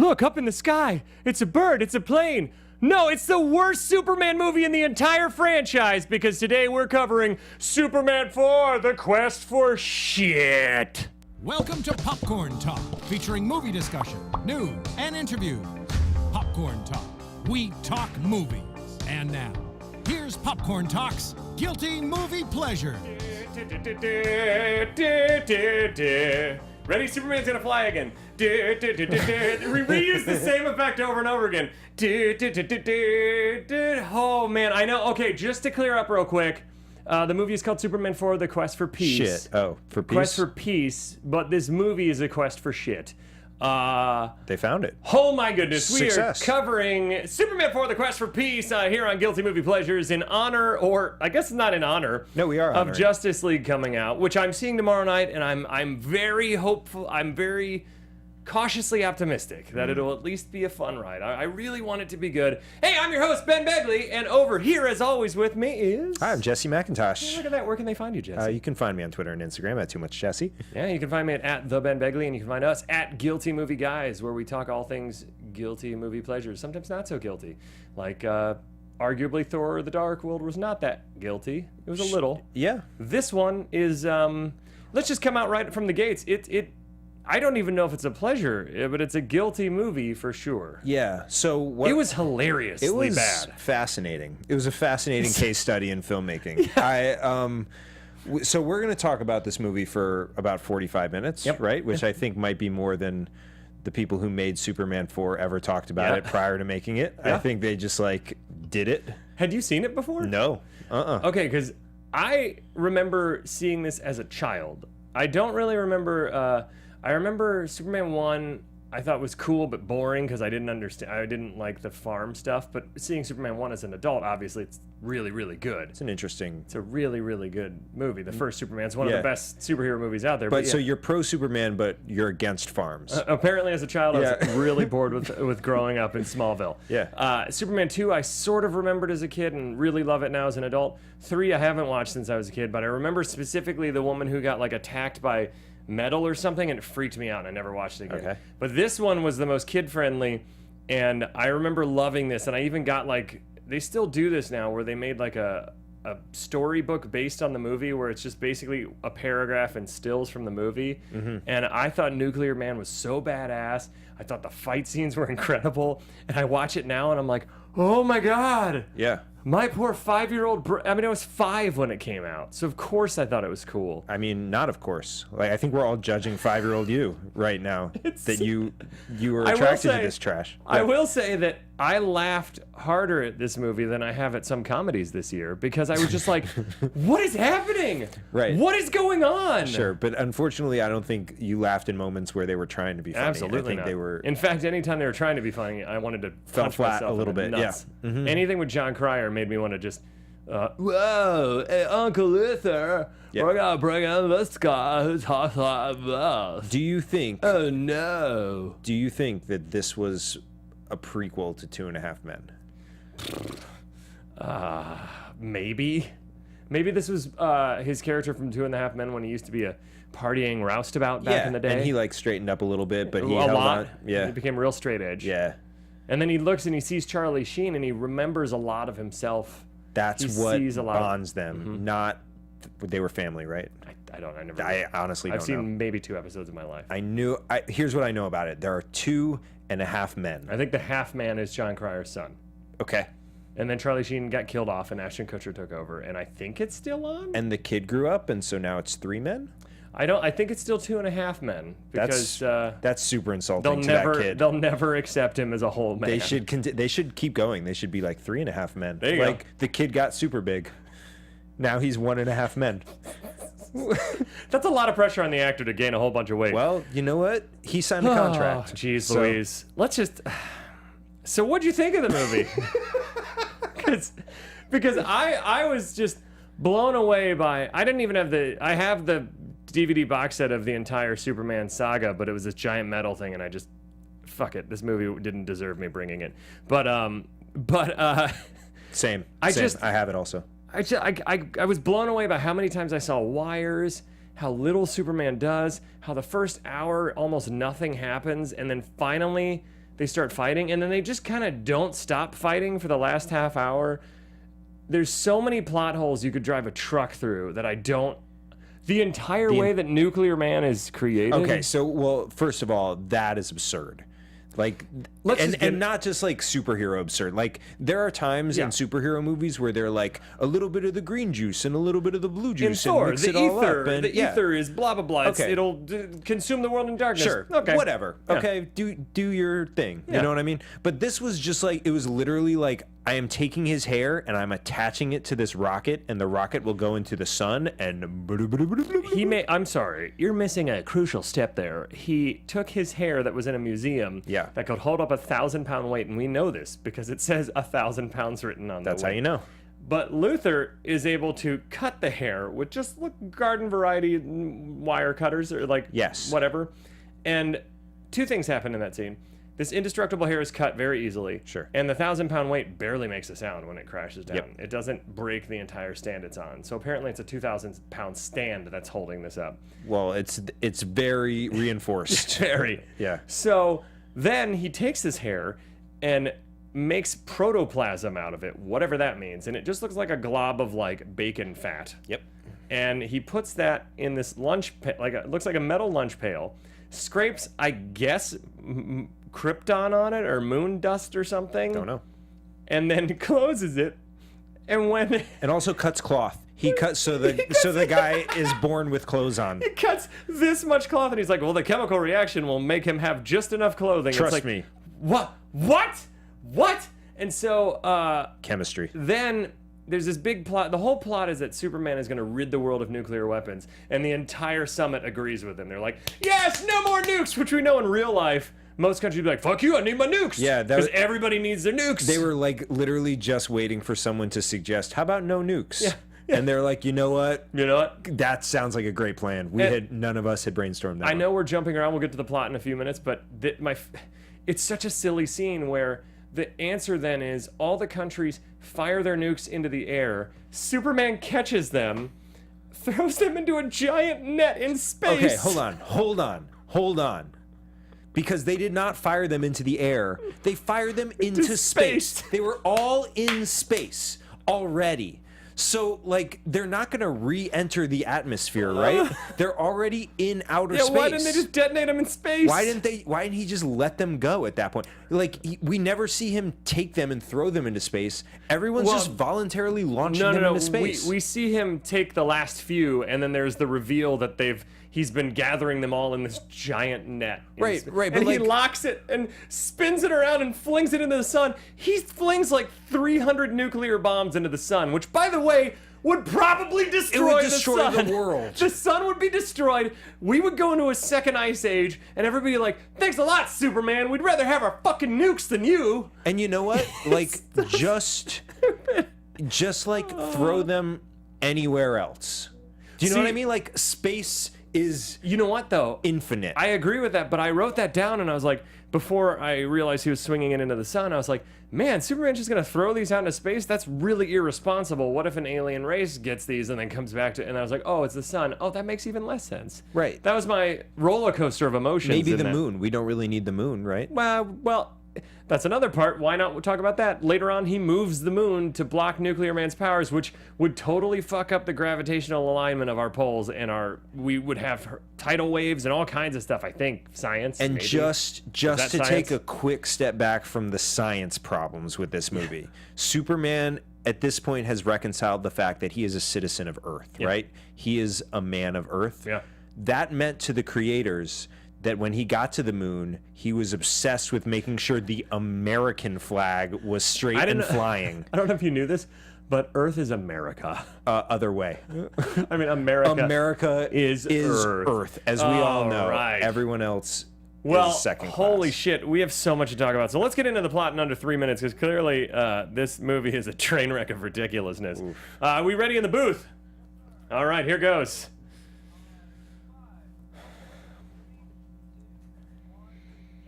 Look, up in the sky. It's a bird. It's a plane. No, it's the worst Superman movie in the entire franchise because today we're covering Superman 4, The Quest for Shit. Welcome to Popcorn Talk, featuring movie discussion, news, and interviews. Popcorn Talk. We talk movies. And now, here's Popcorn Talk's Guilty Movie Pleasure. Ready? Superman's gonna fly again. Reuse the same effect over and over again. Oh man, I know. Okay, just to clear up real quick, the movie is called Superman 4: The Quest for Peace. Shit. Oh, for peace. Quest for Peace, but this movie is a quest for shit. They found it. Oh my goodness, Success. We are covering Superman 4: The Quest for Peace here on Guilty Movie Pleasures in honor, or I guess it's not in honor. No, we are of honoring. Justice League coming out, which I'm seeing tomorrow night, and I'm very hopeful. I'm very cautiously optimistic that it'll at least be a fun ride. I really want it to be good. Hey, I'm your host, Ben Begley, and over here, as always, with me is... Hi, I'm Jesse Hey, McIntosh. look at that. Where can they find you, Jesse? You can find me on Twitter and Instagram at Too Much Jesse. Yeah, you can find me at the Ben Begley, and you can find us at Guilty Movie Guys, where we talk all things guilty movie pleasures, sometimes not so guilty. Like, arguably Thor: The Dark World was not that guilty. It was a little. Yeah. This one is, let's just come out right from the gates. I don't even know if it's a pleasure, but it's a guilty movie for sure. Yeah. So what? It was hilariously It was bad. fascinating. It was a fascinating case study in filmmaking. Yeah. So we're going to talk about this movie for about 45 minutes, Yep. right? Which I think might be more than the people who made Superman 4 ever talked about it prior to making it. Yeah. I think they just like did it. Had you seen it before? No. Okay, because I remember seeing this as a child. I don't really remember. I remember Superman 1 I thought was cool but boring because I didn't understand. I didn't like the farm stuff. But seeing Superman 1 as an adult, obviously, it's really, really good. It's an interesting... It's a really, really good movie. The first Superman's one of the best superhero movies out there. But yeah. so you're pro-Superman, but you're against farms. Apparently, as a child, I was really bored with growing up in Smallville. Yeah. Superman 2, I sort of remembered as a kid and really love it now as an adult. 3, I haven't watched since I was a kid, but I remember specifically the woman who got like attacked by metal or something, and it freaked me out, and I never watched it again. Okay. But this one was the most kid-friendly, and I remember loving this, and I even got like, they still do this now, where they made like a storybook based on the movie, where it's just basically a paragraph and stills from the movie. And I thought Nuclear Man was so badass. I thought the fight scenes were incredible, and I watch it now and I'm like, oh my god, Yeah. my poor 5-year-old I mean, I was 5 when it came out, so of course I thought it was cool. I mean, not of course. Like, I think we're all judging 5-year-old you right now that you were attracted to this trash. I will say that I laughed harder at this movie than I have at some comedies this year, because I was just like, what is happening? Right. What is going on? Sure, but unfortunately, I don't think you laughed in moments where they were trying to be funny. Absolutely I think not. they were... In fact, anytime they were trying to be funny, I wanted to Fell punch flat myself a little in the bit, yeah. nuts. Anything with John Cryer made me want to just, whoa, hey, Uncle Luthor, we're gonna bring in this guy who talks like this. Do you think... Oh no. Do you think that this was a prequel to 2.5 Men? Maybe. Maybe this was his character from 2.5 Men when he used to be a partying roustabout back in the day. And he like straightened up a little bit, but he a held lot. on. Yeah. He became real straight edge. Yeah. And then he looks and he sees Charlie Sheen and he remembers a lot of himself. That's He what sees a lot of- bonds them. Not... They were family, right? I don't. I never. I honestly don't I've seen know. maybe 2 episodes of my life. Here's what I know about it. There are 2.5 men. I think the half man is John Cryer's son. Okay. And then Charlie Sheen got killed off and Ashton Kutcher took over. And I think it's still on? And the kid grew up, and so now it's 3 men? I think it's still 2.5 Men. Because That's super insulting to that kid. they'll never accept him as a whole man. They should keep going. They should be like 3.5 men. There you go. go. The kid got super big. Now he's 1.5 men. That's a lot of pressure on the actor to gain a whole bunch of weight. Well, you know what? He signed a contract. Jeez So- Louise. Let's just... So what'd you think of the movie? Because I was just blown away by... I didn't even have I have the DVD box set of the entire Superman saga, but it was this giant metal thing, and I just... Fuck it. This movie didn't deserve me bringing it. But Same. I have it also. I was blown away by how many times I saw wires, how little Superman does, how the first hour almost nothing happens, and then finally they start fighting, and then they just kind of don't stop fighting for the last half hour. There's so many plot holes you could drive a truck through that I don't. The entire way that Nuclear Man is created. Okay, so, well, first of all, that is absurd. Like, and not just like superhero absurd. Like, there are times in superhero movies where they're like a little bit of the green juice and a little bit of the blue juice and mix it all up. And, the ether is blah blah blah. Okay. It'll consume the world in darkness. Sure. Okay. Whatever. Yeah. Okay. Do your thing. You know what I mean? But this was just like, it was literally like, I am taking his hair and I'm attaching it to this rocket, and the rocket will go into the sun and I'm sorry, you're missing a crucial step there. He took his hair that was in a museum that could hold up a 1,000-pound weight, and we know this because it says 1,000 pounds written on the weight. That's how you know. But Luthor is able to cut the hair with just garden variety wire cutters or like whatever. And two things happen in that scene. This indestructible hair is cut very easily. Sure. And the 1,000-pound weight barely makes a sound when it crashes down. It doesn't break the entire stand it's on. So apparently it's a 2,000-pound stand that's holding this up. Well, it's very reinforced. Very. Yeah. So then he takes his hair and makes protoplasm out of it, whatever that means. And it just looks like a glob of like bacon fat. Yep. And he puts that in this lunch, it looks like a metal lunch pail, scrapes, I guess, Krypton on it or moon dust or something. Don't know. And then closes it. And also cuts cloth. He cuts so the guy is born with clothes on. He cuts this much cloth, and he's like, "Well, the chemical reaction will make him have just enough clothing." Trust me. What? And so chemistry. Then there's this big plot. The whole plot is that Superman is going to rid the world of nuclear weapons, and the entire summit agrees with him. They're like, "Yes, no more nukes," which we know in real life. Most countries would be like, "Fuck you, I need my nukes." Yeah, because everybody needs their nukes. They were like literally just waiting for someone to suggest, "How about no nukes?" Yeah. And they're like, you know what? That sounds like a great plan. None of us had brainstormed that. I know we're jumping around. We'll get to the plot in a few minutes, but it's such a silly scene where the answer then is all the countries fire their nukes into the air. Superman catches them, throws them into a giant net in space. Okay, hold on. Because they did not fire them into the air. They fired them into space. They were all in space already. So, like, they're not going to re-enter the atmosphere, right? They're already in outer space. Why didn't they just detonate them in space? Why didn't he just let them go at that point? Like, we never see him take them and throw them into space. Everyone's just voluntarily launching them into space. We see him take the last few, and then there's the reveal that he's been gathering them all in this giant net. Right. And he locks it and spins it around and flings it into the sun. He flings like 300 nuclear bombs into the sun, which, by the way, would probably destroy the sun. The world. The sun would be destroyed. We would go into a second ice age, and everybody would be like, "Thanks a lot, Superman. We'd rather have our fucking nukes than you." And you know what? Like, just like throw them anywhere else. Do you know what I mean? Like, space is, you know what though, infinite. I agree with that, but I wrote that down and I was like, before I realized he was swinging it into the sun, I was like, man, Superman's just gonna throw these out into space? That's really irresponsible. What if an alien race gets these and then comes back to, and I was like, oh, it's the sun. Oh, that makes even less sense. Right. That was my roller coaster of emotions. Maybe the moon. We don't really need the moon, right? Well, that's another part. Why not talk about that? Later on, he moves the moon to block Nuclear Man's powers, which would totally fuck up the gravitational alignment of our poles, and we would have tidal waves and all kinds of stuff, I think. Science. And maybe. just to science? take a quick step back from the science problems with this movie, Superman at this point has reconciled the fact that he is a citizen of Earth, right? He is a man of Earth. Yeah. That meant to the creators that when he got to the moon, he was obsessed with making sure the American flag was straight and flying. I don't know if you knew this, but Earth is America. Other way. I mean, America is Earth, as we all know. Right. Everyone else is second class. Holy shit, we have so much to talk about. So let's get into the plot in under 3 minutes, because clearly this movie is a train wreck of ridiculousness. Are we ready in the booth? All right, here goes.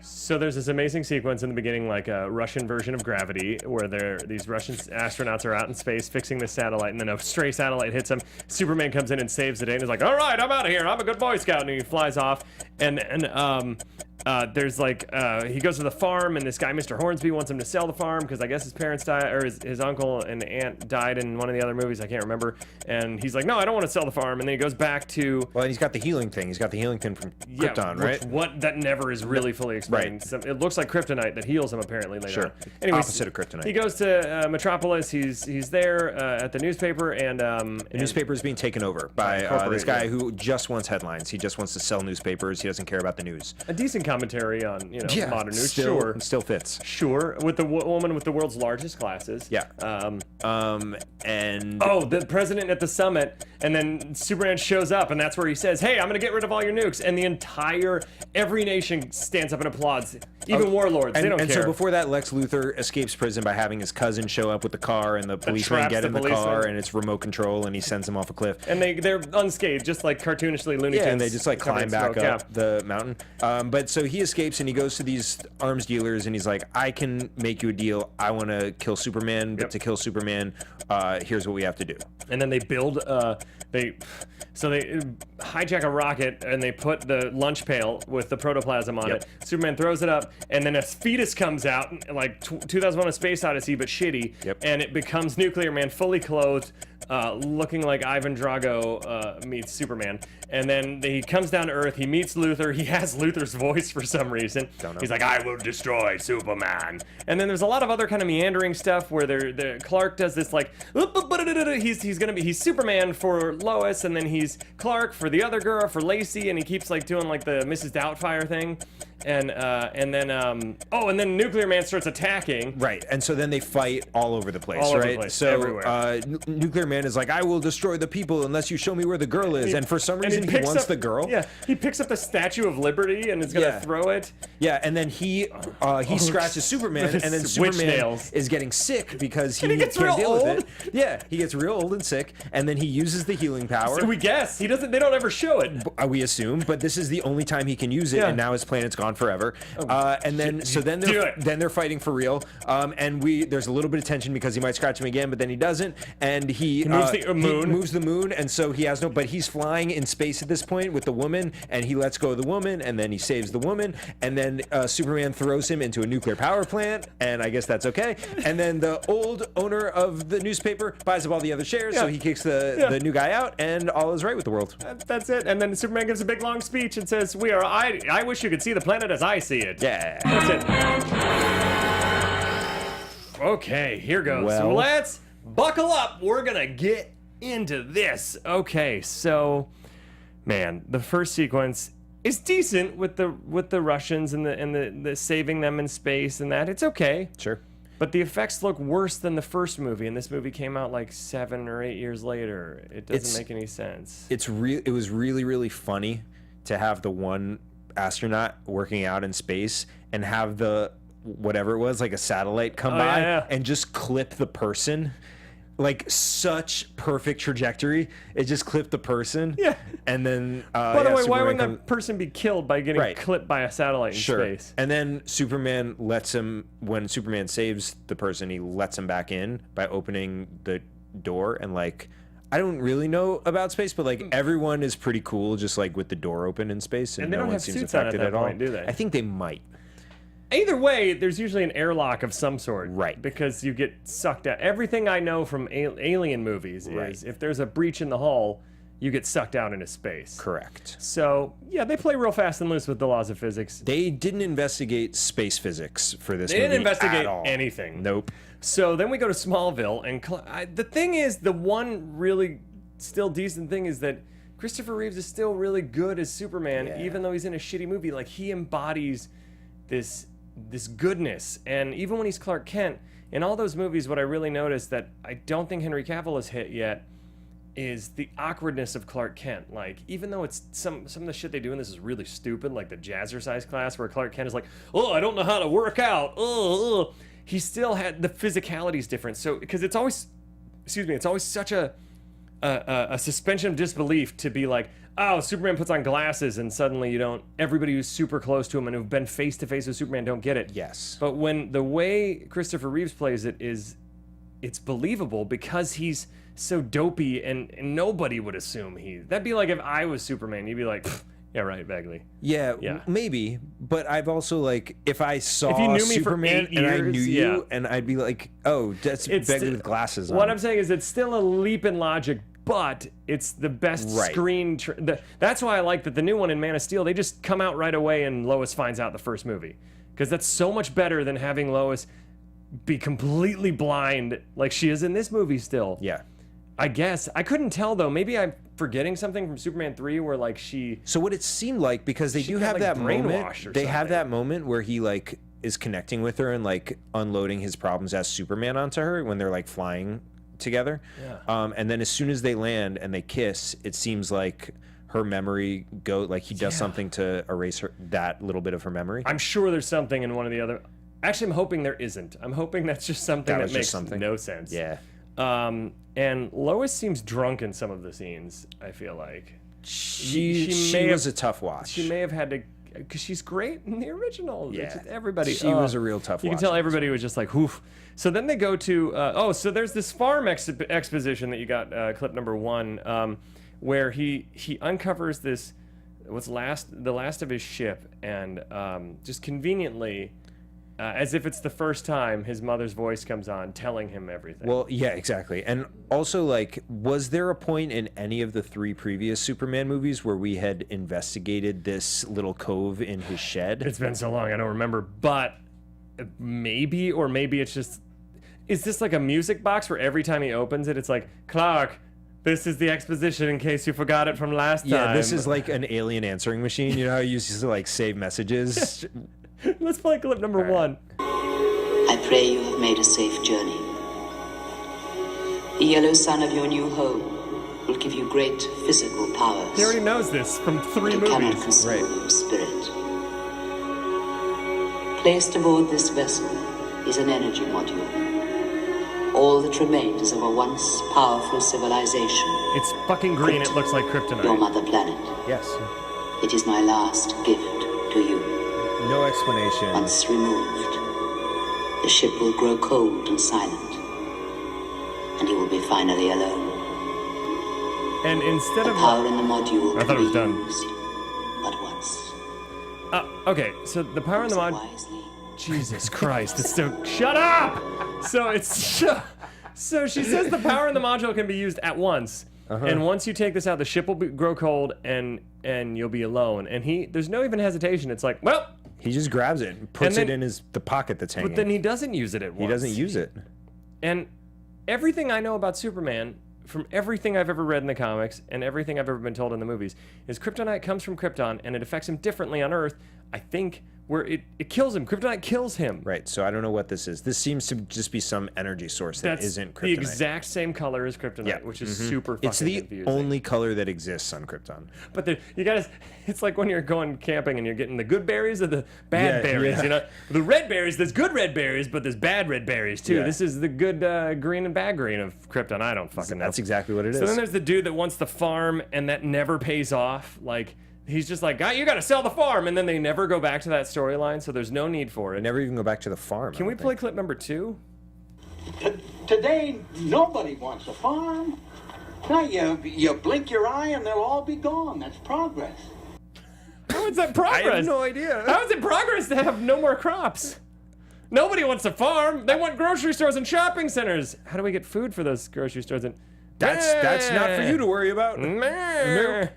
So there's this amazing sequence in the beginning, like a Russian version of Gravity, where these Russian astronauts are out in space fixing the satellite, and then a stray satellite hits them. Superman comes in and saves the day, and is like, "All right, I'm out of here. I'm a good Boy Scout," and he flies off. And there's like he goes to the farm, and this guy Mr. Hornsby wants him to sell the farm because I guess his parents died, or his uncle and aunt died in one of the other movies, I can't remember. And he's like, no, I don't want to sell the farm. And then he goes back to Well, and he's got the healing thing. He's got the healing thing from Krypton, right? What that never is really fully explained. Right. So it looks like kryptonite that heals him apparently later. Sure. On. Anyways, Opposite of kryptonite. He goes to Metropolis. He's there at the newspaper, and the newspaper is being taken over by this guy who just wants headlines. He just wants to sell newspapers. He doesn't care about the news. A decent commentary on modern news. Still fits. Sure, with the woman with the world's largest glasses. Yeah. And the president at the summit, and then Superman shows up, and that's where he says, "Hey, I'm gonna get rid of all your nukes," and every nation stands up and applauds. Even warlords, they don't care. And so before that, Lex Luthor escapes prison by having his cousin show up with the car, and the policemen get in the car, and it's remote control, and he sends them off a cliff. And they're unscathed, just like cartoonishly Looney Tunes. Yeah, and they just like climb back up the mountain. But so he escapes, and he goes to these arms dealers, and he's like, I can make you a deal. I want to kill Superman, but to kill Superman, here's what we have to do. And then they build they hijack a rocket, and they put the lunch pail with the protoplasm on it. Superman throws it up, and then a fetus comes out, like 2001: A Space Odyssey, but shitty. And it becomes Nuclear Man, fully clothed, looking like Ivan Drago meets Superman. And then he comes down to Earth. He meets Luthor. He has Luthor's voice for some reason. He's like, "I will destroy Superman." And then there's a lot of other kind of meandering stuff where Clark does this like, he's Superman for Lois, and then he's Clark for the other girl, for Lacey, and he keeps like doing like the Mrs. Doubtfire thing. And then Nuclear Man starts attacking. Right, and so then they fight all over the place, all right? Over the place, so everywhere. Nuclear Man is like, I will destroy the people unless you show me where the girl is. And for some reason, he wants the girl. Yeah, he picks up the Statue of Liberty and is gonna throw it. Yeah, and then he scratches Superman, and then Superman is getting sick because he can't deal with it. Yeah, he gets real old and sick, and then he uses the healing power. So we guess he doesn't. They don't ever show it. We assume, but this is the only time he can use it, and now his planet's gone forever. And then they're fighting for real. And there's a little bit of tension because he might scratch him again, but then he doesn't. And he moves the moon, and so he has but he's flying in space at this point with the woman, and he lets go of the woman, and then he saves the woman, and then Superman throws him into a nuclear power plant, and I guess that's okay. And then the old owner of the newspaper buys up all the other shares, so he kicks the new guy out, and all is right with the world. That's it. And then Superman gives a big long speech and says, I wish you could see the planet as I see it. Yeah. That's it. Okay, here goes. Well, let's buckle up. We're gonna get into this. Okay, so man, the first sequence is decent with the Russians and the saving them in space and that. It's okay. Sure. But the effects look worse than the first movie, and this movie came out like 7 or 8 years later. It doesn't make any sense. It was really, really funny to have the one astronaut working out in space and have the whatever it was, like a satellite come by and just clip the person. Like such perfect trajectory. It just clipped the person. Yeah. And then by the way, why wouldn't that person be killed by getting clipped by a satellite in space? And then Superman lets him, when Superman saves the person, he lets him back in by opening the door, and like, I don't really know about space, but like everyone is pretty cool just like with the door open in space, and they no don't one have seems suits on affected at at that all. point, do they? I think they might. Either way, there's usually an airlock of some sort. Right. Because you get sucked out. Everything I know from alien movies is if there's a breach in the hull, you get sucked out into space. Correct. So, yeah, they play real fast and loose with the laws of physics. They didn't investigate space physics for this movie. They didn't investigate at all. anything. Nope. So then we go to Smallville, and the thing is, the one really still decent thing is that Christopher Reeves is still really good as Superman, even though he's in a shitty movie. Like, he embodies this goodness. And even when he's Clark Kent, in all those movies, what I really noticed that I don't think Henry Cavill has hit yet is the awkwardness of Clark Kent. Like, even though it's some of the shit they do in this is really stupid, like the Jazzercise class where Clark Kent is like, oh, I don't know how to work out. He still had the physicality's different. So, because it's always such a suspension of disbelief to be like, oh, Superman puts on glasses and suddenly everybody who's super close to him and who've been face to face with Superman don't get it. Yes. But when the way Christopher Reeves plays it it's believable because he's so dopey and nobody would assume that'd be like if I was Superman, you'd be like, Yeah, right, Begley. Yeah, maybe. But I've also, like, if I saw If you knew me for Superman 8 and I years, knew you, and I'd be like, oh, that's Begley with glasses on. What I'm saying is it's still a leap in logic, but it's the best screen. That's why I like that the new one in Man of Steel, they just come out right away and Lois finds out the first movie. Because that's so much better than having Lois be completely blind like she is in this movie still. Yeah. I guess. I couldn't tell, though. Maybe I'm forgetting something from Superman 3 where, like, she... So what it seemed like, because they do have that moment, they have that moment where he, like, is connecting with her and, like, unloading his problems as Superman onto her when they're, like, flying together. Yeah. And then as soon as they land and they kiss, it seems like her memory like he does something to erase that little bit of her memory. I'm sure there's something in one of the other... Actually, I'm hoping there isn't. I'm hoping that's just something that makes no sense. Yeah. And Lois seems drunk in some of the scenes, I feel like. She was a tough watch. She may have had to... Because she's great in the original. Yeah. Everybody... She was a real tough watch. You can tell everybody was just like, whoof. So then they go to... so there's this farm exposition that you got, clip number 1, where he uncovers this... the last of his ship, and just conveniently... as if it's the first time, his mother's voice comes on telling him everything. Well, yeah, exactly. And also, like, was there a point in any of the 3 previous Superman movies where we had investigated this little cove in his shed? It's been so long, I don't remember. But maybe, or maybe it's just... Is this like a music box where every time he opens it, it's like, Clark, this is the exposition in case you forgot it from last time. Yeah, this is like an alien answering machine. You know how you used to, like, save messages? Let's play clip number 1. I pray you have made a safe journey. The yellow sun of your new home will give you great physical powers. He already knows this from 3 but it cannot movies. consume your spirit. Placed aboard this vessel is an energy module. All that remains is of a once powerful civilization. It's fucking green. It looks like kryptonite. Your mother planet. Yes. It is my last gift to you. No explanation. Once removed, the ship will grow cold and silent, and you will be finally alone. And instead The of... power in the module I thought it was done. used but once. Okay, so the power in the mod... Wisely. Jesus Christ, it's so... Shut up! So it's... So she says the power in the module can be used at once. And once you take this out, the ship will grow cold and you'll be alone. And there's no even hesitation. It's like, well... He just grabs it and puts it in the pocket that's hanging. But then he doesn't use it at once. He doesn't use it. And everything I know about Superman, from everything I've ever read in the comics and everything I've ever been told in the movies, is kryptonite comes from Krypton and it affects him differently on Earth, I think, where it kills him. Kryptonite kills him. Right, so I don't know what this is. This seems to just be some energy source that isn't kryptonite. The exact same color as kryptonite, which is super fucking confusing. It's the only color that exists on Krypton. But you gotta, it's like when you're going camping and you're getting the good berries or the bad berries, you know? The red berries, there's good red berries, but there's bad red berries too. Yeah. This is the good green and bad green of Krypton. I don't fucking know. That's exactly what it is. So then there's the dude that wants the farm and that never pays off. Like, he's just like, you gotta sell the farm, and then they never go back to that storyline, so there's no need for it. Never even go back to the farm. Can we play clip number 2? Today, nobody wants a farm. Now, you blink your eye and they'll all be gone. That's progress. How is that progress? I have no idea. How is it progress to have no more crops? Nobody wants a farm. They want grocery stores and shopping centers. How do we get food for those grocery stores? And That's not for you to worry about. Nope.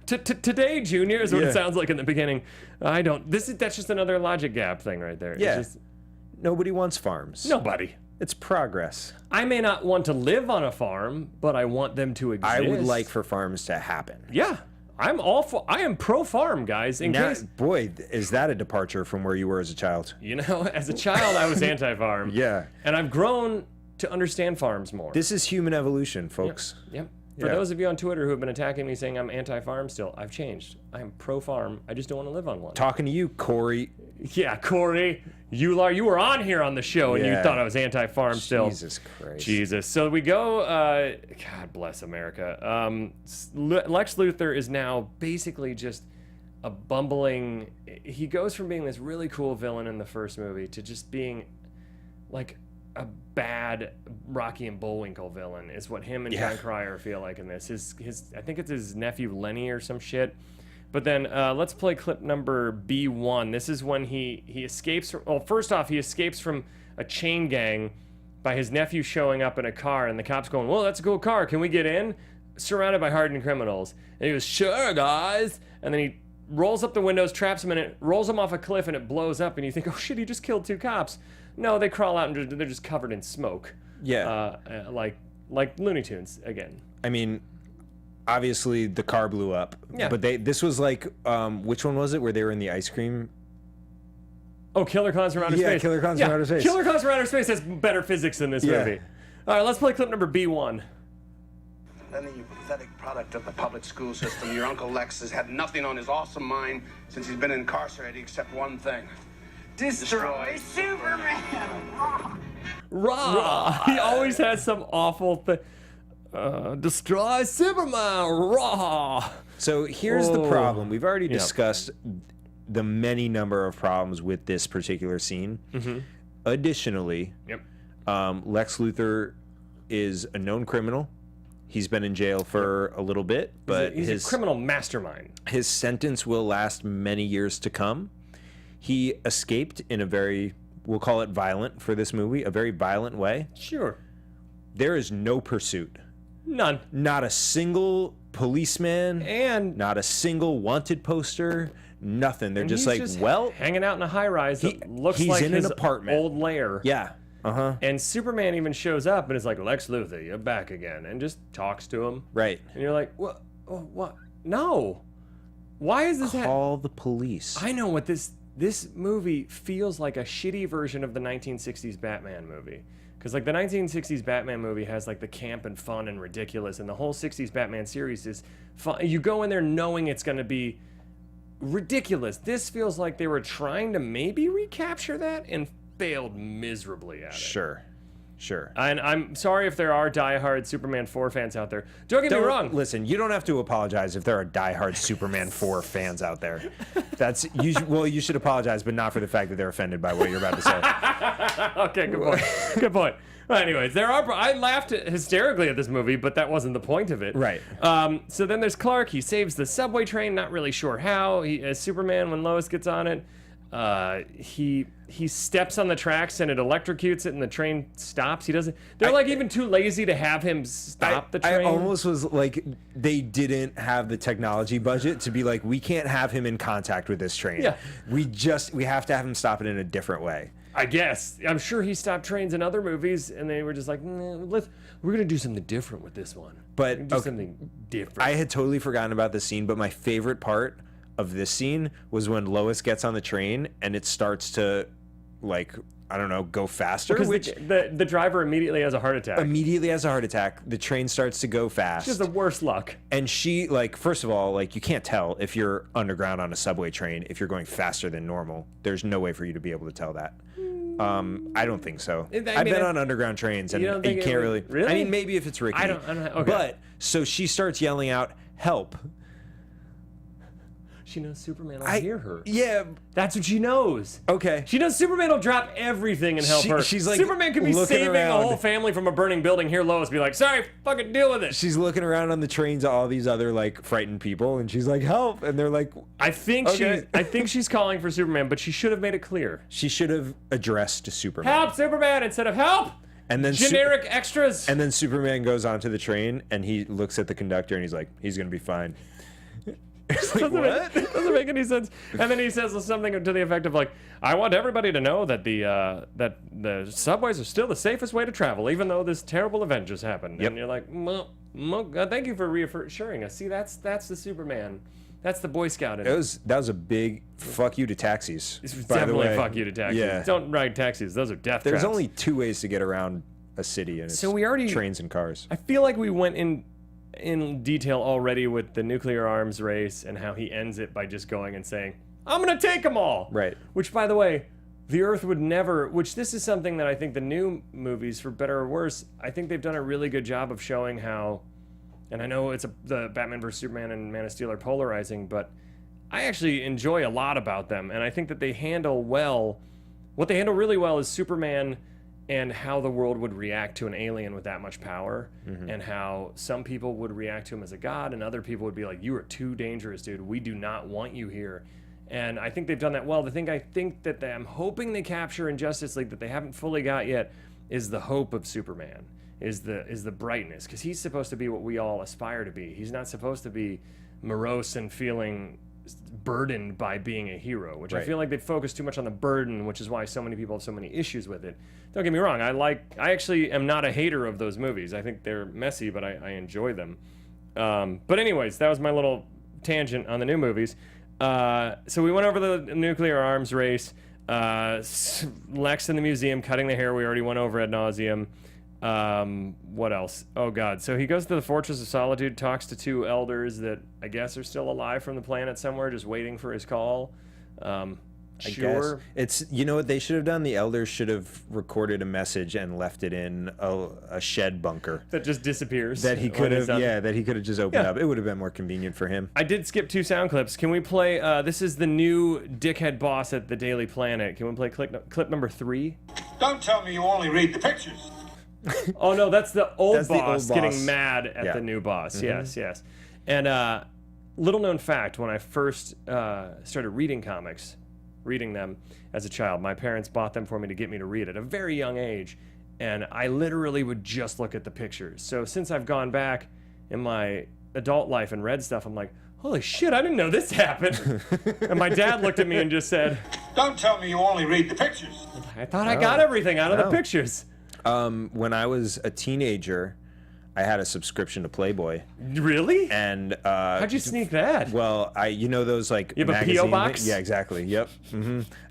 Today, Junior, is what it sounds like in the beginning. That's just another logic gap thing right there. Yeah. It's just, Nobody wants farms. nobody. It's progress. I may not want to live on a farm, but I want them to exist. I would like for farms to happen. Yeah. I am pro-farm, guys. Boy, is that a departure from where you were as a child. You know, as a child, I was anti-farm. Yeah. And I've grown to understand farms more. This is human evolution, folks. Yep. For those of you on Twitter who have been attacking me saying I'm anti-farm still, I've changed. I am pro-farm. I just don't want to live on one. Talking to you, Corey. Yeah, Corey. You were on here on the show and you thought I was anti-farm still. Jesus Christ. Jesus. So we go, God bless America. Lex Luthor is now basically just a bumbling, he goes from being this really cool villain in the first movie to just being like a bad Rocky and Bullwinkle villain is what him and John Cryer feel like in this. I think it's his nephew Lenny or some shit. But then let's play clip number B1. This is when he escapes. Well, first off, he escapes from a chain gang by his nephew showing up in a car, and the cops going, "Well, that's a cool car. Can we get in?" Surrounded by hardened criminals. And he goes, "Sure, guys." And then he rolls up the windows, traps him in it, rolls him off a cliff, and it blows up. And you think, "Oh shit, he just killed 2 cops." No, they crawl out and they're just covered in smoke. Yeah. Like Looney Tunes again. I mean, obviously the car blew up. Yeah. But this was like, which one was it where they were in the ice cream? Oh, Killer Clowns from Outer Yeah, Space. Killer Clowns from Outer Space. Killer Clowns from Outer Space has better physics than this movie. All right, let's play clip number B1. Then you pathetic product of the public school system. Your Uncle Lex has had nothing on his awesome mind since he's been incarcerated except one thing. Destroy Superman! Raw. He always has some awful thing. Destroy Superman. Raw. So here's the problem. We've already discussed the many number of problems with this particular scene. Additionally, Lex Luthor is a known criminal. He's been in jail for a little bit, but he's a criminal mastermind. His sentence will last many years to come. He escaped in a very, we'll call it violent for this movie, a very violent way. Sure. There is no pursuit. None. Not a single policeman. And not a single wanted poster. Nothing. They're just like, well, hanging out in a high rise that looks he's like in his an apartment. old lair. Yeah. And Superman even shows up and is like, "Lex Luthor, you're back again," and just talks to him. Right. And you're like, "What? What? No. Why is this? Call the police." I know what this movie feels like, a shitty version of the 1960s Batman movie. Because like the 1960s Batman movie has like the camp and fun and ridiculous, and the whole 60s Batman series is fun. You go in there knowing it's going to be ridiculous. This feels like they were trying to maybe recapture that and failed miserably at it. Sure. And I'm sorry if there are diehard Superman 4 fans out there. Don't get me wrong. Listen, you don't have to apologize if there are diehard Superman 4 fans out there. You should apologize, but not for the fact that they're offended by what you're about to say. Okay, good point. Good point. Well, anyways, I laughed hysterically at this movie, but that wasn't the point of it. Right. So then there's Clark. He saves the subway train, not really sure how. As Superman, when Lois gets on it, he steps on the tracks and it electrocutes it and the train stops. They're like even too lazy to have him stop the train. I almost was like, they didn't have the technology budget to be like, we can't have him in contact with this train. Yeah. We have to have him stop it in a different way. I guess. I'm sure he stopped trains in other movies and they were just like, we're going to do something different with this one. But do something different. I had totally forgotten about this scene, but my favorite part of this scene was when Lois gets on the train and it starts to, like, I don't know, go faster. Because which the driver immediately has a heart attack. The train starts to go fast. She has the worst luck. And she, like, first of all, like, you can't tell if you're underground on a subway train if you're going faster than normal. There's no way for you to be able to tell that. I don't think so. I've been on underground trains and you can't really. I mean, maybe if it's Ricky. I don't okay. But so she starts yelling out, "Help!" She knows Superman will hear her. Yeah. That's what she knows. Okay. She knows Superman will drop everything and help her. She's like, Superman could be saving a whole family from a burning building. Here, Lois be like, "Sorry, fucking deal with it." She's looking around on the trains at all these other, like, frightened people, and she's like, "Help!" And they're like, I think she's calling for Superman, but she should have made it clear. She should have addressed to Superman. "Help, Superman!" instead of "Help." And then generic extras. And then Superman goes onto the train and he looks at the conductor and he's like, "He's gonna be fine." It's like, what? Doesn't make any sense. And then he says something to the effect of like, "I want everybody to know that the subways are still the safest way to travel, even though this terrible event just happened." Yep. And you're like, "Thank you for reassuring us." See, that's the Superman. That's the Boy Scout. That was a big fuck you to taxis. It's by the definitely way. fuck you to taxis. Yeah. Don't ride taxis. Those are death There's traps. only 2 ways to get around a city, and it's trains and cars. I feel like we went in detail already with the nuclear arms race and how he ends it by just going and saying, "I'm gonna take them all." Right. Which, by the way, the Earth would never. Which this is something that I think the new movies, for better or worse, I think they've done a really good job of showing how. And I know the Batman vs Superman and Man of Steel are polarizing, but I actually enjoy a lot about them, and I think that they handle well. What they handle really well is Superman and how the world would react to an alien with that much power, and how some people would react to him as a god, and other people would be like, you are too dangerous, dude. We do not want you here. And I think they've done that well. The thing I think that I'm hoping they capture in Justice League that they haven't fully got yet is the hope of Superman, is the brightness, because he's supposed to be what we all aspire to be. He's not supposed to be morose and feeling burdened by being a hero, which I feel like they focus too much on the burden, which is why so many people have so many issues with it. Don't get me wrong, I actually am not a hater of those movies. I think they're messy, but I enjoy them. But anyways, that was my little tangent on the new movies. So we went over the nuclear arms race, Lex in the museum cutting the hair, we already went over ad nauseum. What else? Oh god. So he goes to the Fortress of Solitude, talks to two elders that I guess are still alive from the planet somewhere, just waiting for his call. I guess it's, you know what they should have done? The elders should have recorded a message and left it in a shed bunker that just disappears. That he could have, that he could have just opened up. It would have been more convenient for him. I did skip 2 sound clips. Can we play? This is the new dickhead boss at the Daily Planet. Can we play clip number 3? Don't tell me you only read the pictures. Oh no, that's the old boss the old getting mad at the new boss. Yes. And little known fact: when I first started reading comics, reading them as a child, my parents bought them for me to get me to read at a very young age, and I literally would just look at the pictures. So since I've gone back in my adult life and read stuff, I'm like, holy shit, I didn't know this happened. And my dad looked at me and just said, "Don't tell me you only read the pictures." I thought I got everything out of the pictures. When I was a teenager, I had a subscription to Playboy. Really? And how'd you sneak that? Well, you know those like you have a P.O. box? Yeah, exactly. Yep.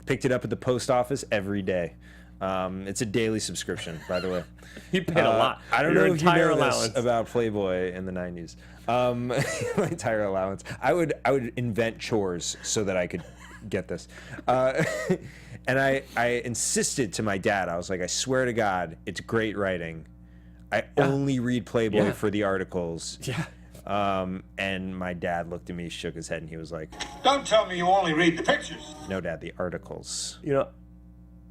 Picked it up at the post office every day. It's a daily subscription, by the way. You paid a lot. I don't Your know if you entire know allowance. this about Playboy in the 90s. My entire allowance. I would invent chores so that I could get this. And I insisted to my dad. I was like, I swear to God, it's great writing. I only read Playboy for the articles. Yeah. And my dad looked at me, shook his head, and he was like, "Don't tell me you only read the pictures." No, Dad, the articles. You know,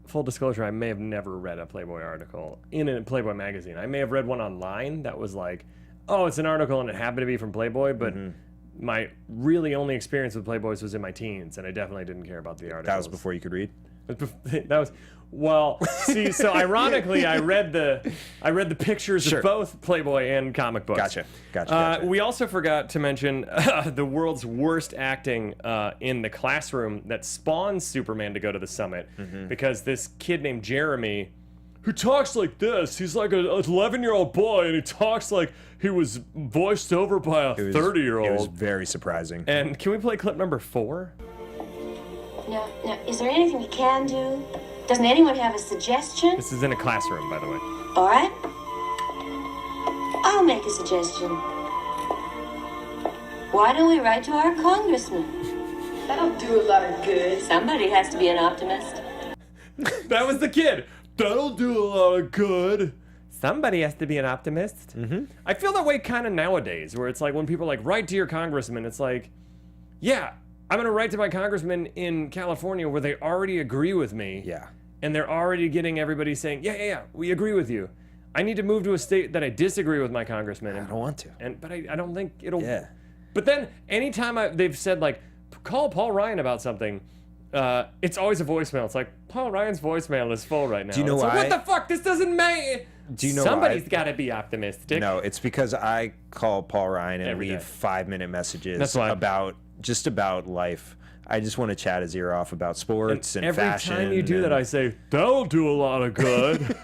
full disclosure, I may have never read a Playboy article in a Playboy magazine. I may have read one online that was like, oh, it's an article and it happened to be from Playboy, but my really only experience with Playboys was in my teens, and I definitely didn't care about the articles. That was before you could read? That was, well, see, so ironically, I read the pictures of both Playboy and comic books. Gotcha. We also forgot to mention the world's worst acting in the classroom that spawns Superman to go to the summit, because this kid named Jeremy, who talks like this, he's like an 11-year-old boy, and he talks like he was voiced over by a 30-year-old. It was very surprising. And can we play clip number 4? Now, is there anything we can do? Doesn't anyone have a suggestion? This is in a classroom, by the way. All right. I'll make a suggestion. Why don't we write to our congressman? That'll do a lot of good. Somebody has to be an optimist. That was the kid. That'll do a lot of good. Somebody has to be an optimist. I feel that way kind of nowadays, where it's like when people are like, write to your congressman, it's like, yeah, I'm going to write to my congressman in California where they already agree with me. Yeah. And they're already getting everybody saying, yeah, we agree with you. I need to move to a state that I disagree with my congressman. I don't want to. But I don't think it'll... Yeah. But then, anytime they've said, like, call Paul Ryan about something, it's always a voicemail. It's like, Paul Ryan's voicemail is full right now. Do you know it's why? Like, what the fuck? This doesn't make... Do you know Somebody's why? got to be optimistic. No, it's because I call Paul Ryan and Every leave day. 5-minute messages That's why. about life. I just want to chat his ear off about sports and fashion. Every time you do that, I say, that'll do a lot of good.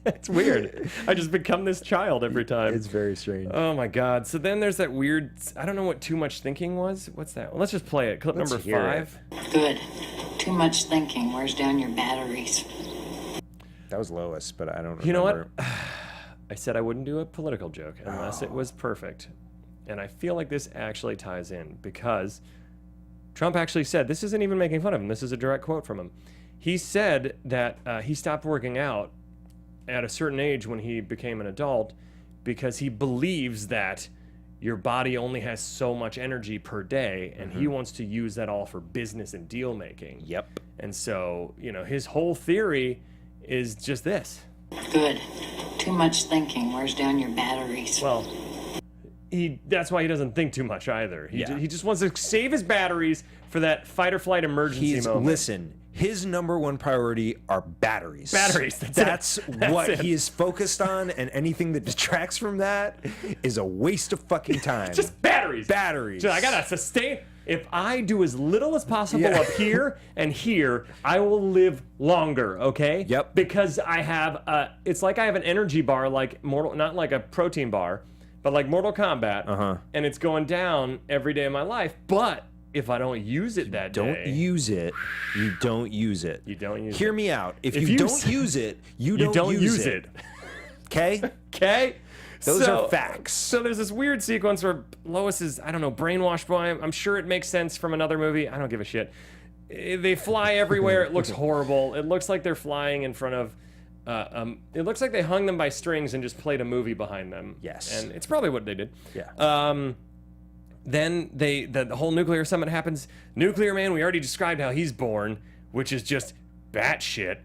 It's weird. I just become this child every time. It's very strange. Oh my god. So then there's that weird, I don't know what too much thinking was. What's that? Well, let's just play it. Clip Let's number hear 5. Good. Too much thinking wears down your batteries. That was Lois, but I don't remember. You know what? I said I wouldn't do a political joke unless it was perfect. And I feel like this actually ties in because Trump actually said, this isn't even making fun of him, this is a direct quote from him. He said that he stopped working out at a certain age when he became an adult because he believes that your body only has so much energy per day, and he wants to use that all for business and deal making. Yep. And so, you know, his whole theory is just this. Good. Too much thinking wears down your batteries. Well, that's why he doesn't think too much either. He just wants to save his batteries for that fight or flight emergency moment. Listen, his number one priority are batteries. Batteries. That's what he is focused on, and anything that detracts from that is a waste of fucking time. Just batteries. Batteries. So I gotta sustain. If I do as little as possible up here and here, I will live longer, okay? Yep. Because I have, it's like I have an energy bar, like not like a protein bar, but like Mortal Kombat, and it's going down every day of my life. But if I don't use it that day, you don't use it. You don't use Hear it. me out. If you don't use it, you don't use it. Okay? Okay? Those are facts. So there's this weird sequence where Lois is, I don't know, brainwashed by him. I'm sure it makes sense from another movie. I don't give a shit. They fly everywhere. It looks horrible. It looks like they're flying in front of... it looks like they hung them by strings and just played a movie behind them. Yes. And it's probably what they did. Yeah. Then the whole nuclear summit happens. Nuclear Man, we already described how he's born, which is just batshit.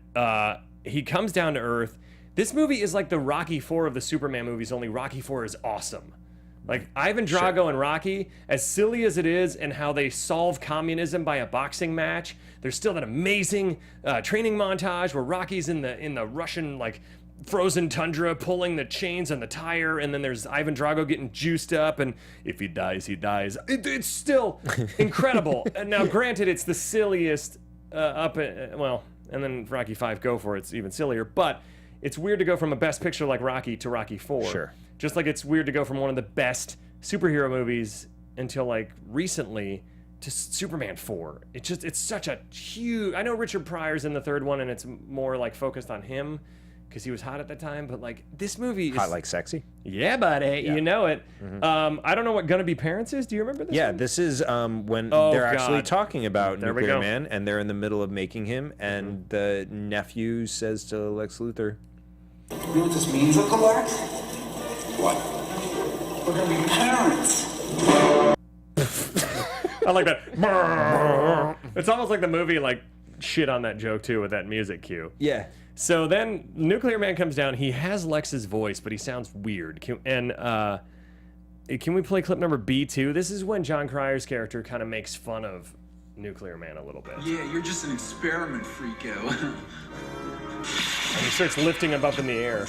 He comes down to Earth. This movie is like the Rocky IV of the Superman movies, only Rocky IV is awesome. Like Ivan Drago and Rocky, as silly as it is, and how they solve communism by a boxing match, there's still that amazing training montage where Rocky's in the Russian like frozen tundra pulling the chains on the tire, and then there's Ivan Drago getting juiced up, and if he dies, he dies. It's still incredible. And now, granted, it's the silliest and then Rocky V, go for it, it's even sillier, but it's weird to go from a best picture like Rocky to Rocky IV. Sure. Just like it's weird to go from one of the best superhero movies until like recently to Superman 4. It's such a huge... I know Richard Pryor's in the third one and it's more like focused on him because he was hot at the time, but like this movie is... Hot like sexy? Yeah, buddy. Yeah. You know it. I don't know what Gonna Be Parents is. Do you remember this one? This is when they're actually talking about Nuclear Man and they're in the middle of making him, and the nephew says to Lex Luthor... You know what this means, Uncle Lex? What? We're gonna be parents. I like that. It's almost like the movie like shit on that joke too with that music cue. Yeah. So then Nuclear Man comes down. He has Lex's voice, but he sounds weird. Can we play clip number B2? This is when John Cryer's character kind of makes fun of Nuclear Man a little bit. Yeah, you're just an experiment, freako. And he starts lifting him up in the air.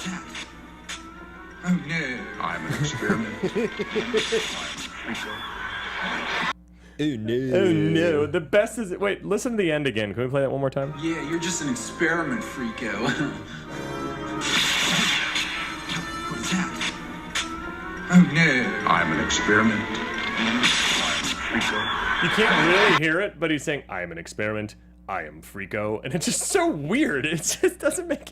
Oh no. I'm an experiment. Oh no. Oh no. The best is... Wait, listen to the end again. Can we play that one more time? Yeah, you're just an experiment, freako. What's that? Oh no. I'm an experiment. You can't really hear it, but he's saying, I am an experiment. I am Freako. And it's just so weird. It just doesn't make...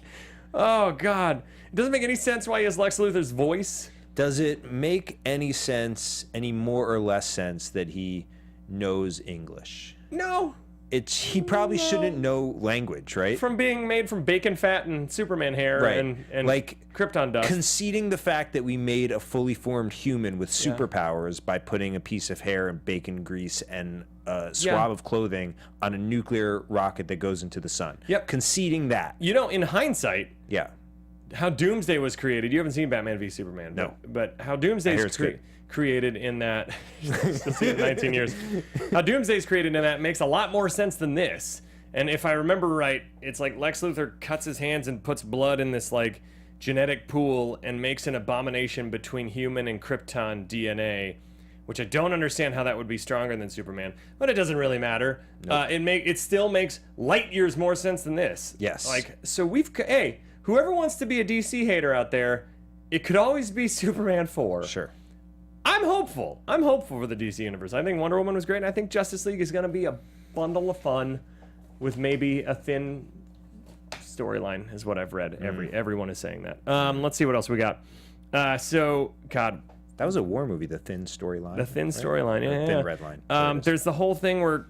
Oh, God. It doesn't make any sense why he has Lex Luthor's voice. Does it make any sense, any more or less sense, that he knows English? No. He probably shouldn't know language, right? From being made from bacon fat and Superman hair and like Krypton dust. Conceding the fact that we made a fully formed human with superpowers by putting a piece of hair and bacon grease and a swab of clothing on a nuclear rocket that goes into the sun. Yep. Conceding that. You know, in hindsight, how Doomsday was created. You haven't seen Batman v Superman. No. But how Doomsday is created in that... You'll see it in 19 years. How Doomsday's created in that makes a lot more sense than this. And if I remember right, it's like Lex Luthor cuts his hands and puts blood in this like genetic pool and makes an abomination between human and Krypton DNA, which I don't understand how that would be stronger than Superman, but it doesn't really matter. Nope. It still makes light years more sense than this. Yes. Like, so hey, whoever wants to be a DC hater out there, it could always be Superman 4. Sure. I'm hopeful. I'm hopeful for the DC universe. I think Wonder Woman was great, and I think Justice League is going to be a bundle of fun with maybe a thin storyline, is what I've read. Everyone is saying that. Let's see what else we got. God. That was a war movie, The Thin Storyline. The Thin Storyline, yeah. Thin Red Line. There's the whole thing where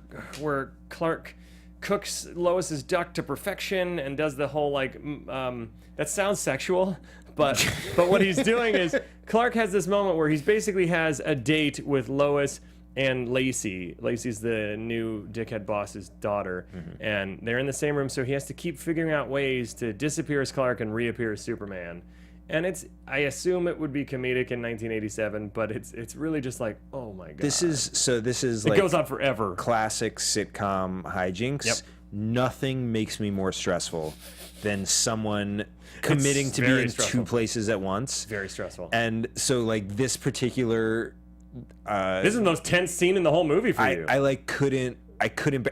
Clark cooks Lois's duck to perfection and does the whole like that sounds sexual, but what he's doing is Clark has this moment where he's basically has a date with Lois and Lacey. Lacey's the new dickhead boss's daughter, and they're in the same room, so he has to keep figuring out ways to disappear as Clark and reappear as Superman. And I assume it would be comedic in 1987, but it's really just like, oh my god. This is like it goes on forever. Classic sitcom hijinks. Yep. Nothing makes me more stressful than someone committing to be in two places at once. Very stressful. And so like this particular this is the most tense scene in the whole movie for you. I couldn't,